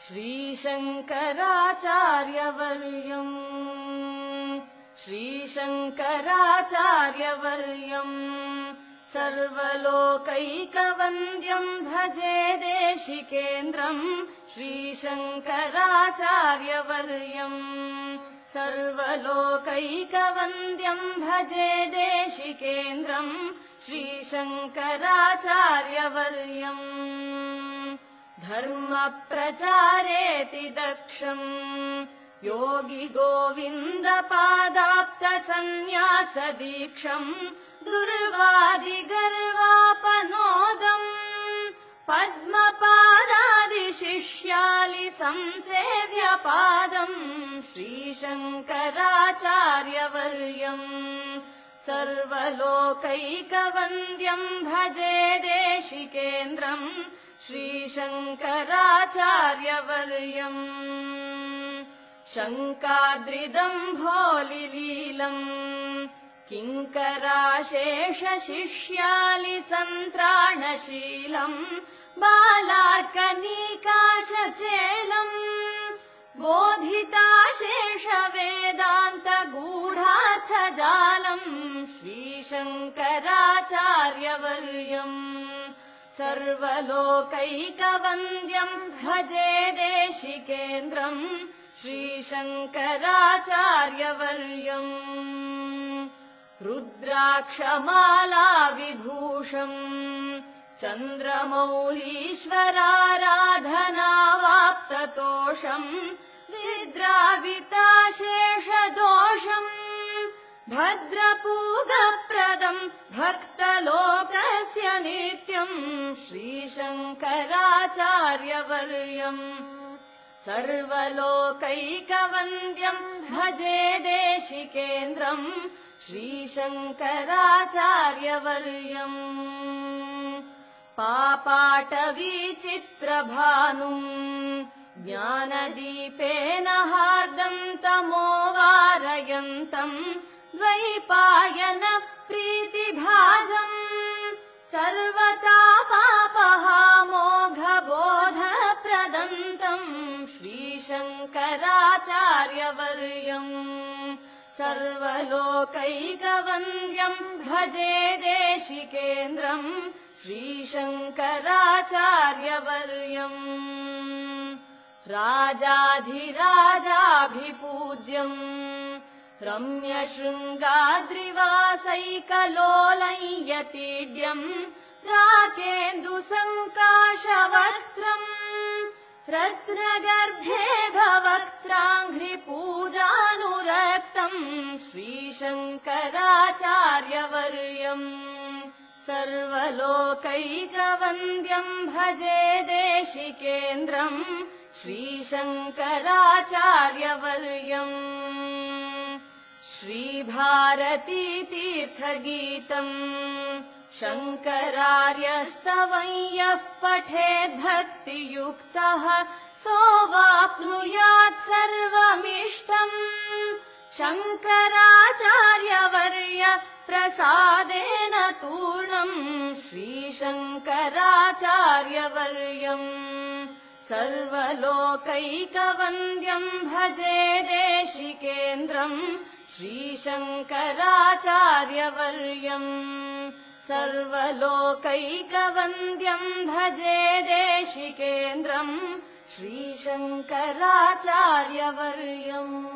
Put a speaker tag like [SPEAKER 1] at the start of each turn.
[SPEAKER 1] श्रीशङ्कराचार्यवर्यम् सर्वलोकैकवन्द्यम् भजे देशिकेन्द्रम् श्रीशङ्कराचार्यवर्यम् सर्वलोकैकवन्द्यम् भजे देशिकेन्द्रम् श्रीशङ्कराचार्यवर्यम् धर्मप्रचारेति दक्षम् योगी गोविन्द पादाप्त सन्न्यासदीक्षम् दुर्वादिगर्वापनोदम् पद्मपादादिशिष्यालि संसेव्य पादम् श्रीशङ्कराचार्यवर्यम् सर्वलोकैकवन्द्यम् भजे देशिकेन्द्रम् श्रीशङ्कराचार्यवर्यम् शङ्काद्रिदम्भोलिलीलम् किङ्कराशेषशिष्यालि सन्त्राणशीलम् बालार्कनीकाशचेलम् बोधिताशेषवेदान्तगूढार्थजालम् श्रीशङ्कराचार्यवर्यम् सर्वलोकैकवन्द्यम् भजे देशिकेन्द्रम् श्रीशङ्कराचार्यवर्यम् रुद्राक्षमाला विभूषम् चन्द्रमौलीश्वराराधनावाप्ततोषम् विद्राविताशेषदोषम् भद्रपूगप्रदम् भक्तलोकस्य नित्यम् श्रीशङ्कराचार्यवर्यम् सर्वलोकैकवन्द्यम् भजे देशिकेन्द्रम् श्रीशङ्कराचार्यवर्यम् पापाटवीचित्रभानुम् ज्ञानदीपेन हार्दन्तमोवारयन्तम् द्वैपायन प्रीतिभाजम् सर्वतापापहामोघबोधप्रदन्तम् श्रीशङ्कराचार्यवर्यम् सर्वलोकैकवन्द्यम् भजे देशिकेन्द्रम् श्रीशङ्कराचार्यवर्यम् राजाधिराजाभिपूज्यम् रम्यशृङ्गाद्रिवासैकलोलयतीड्यम् राकेन्दुसङ्काशवक्त्रम् रत्नगर्भेभवक्त्राङ्घ्रिपूजानुरक्तम् श्रीशङ्कराचार्यवर्यम् सर्वलोकैकवन्द्यम् भजे देशिकेन्द्रम् श्रीशङ्कराचार्यवर्यम् श्रीभारतीतीर्थगीतम् शङ्करार्यस्तवं यः पठेद्भक्तियुक्तः सोऽवाप्नुयात् सर्वमिष्टम् शङ्कराचार्यवर्य प्रसादेन तूर्णम् श्रीशङ्कराचार्यवर्यम् सर्वलोकैकवन्द्यम् भजे देशिकेन्द्रम् श्रीशङ्कराचार्यवर्यम् सर्वलोकैकवन्द्यम् भजे देशिकेन्द्रम् श्रीशङ्कराचार्यवर्यम्।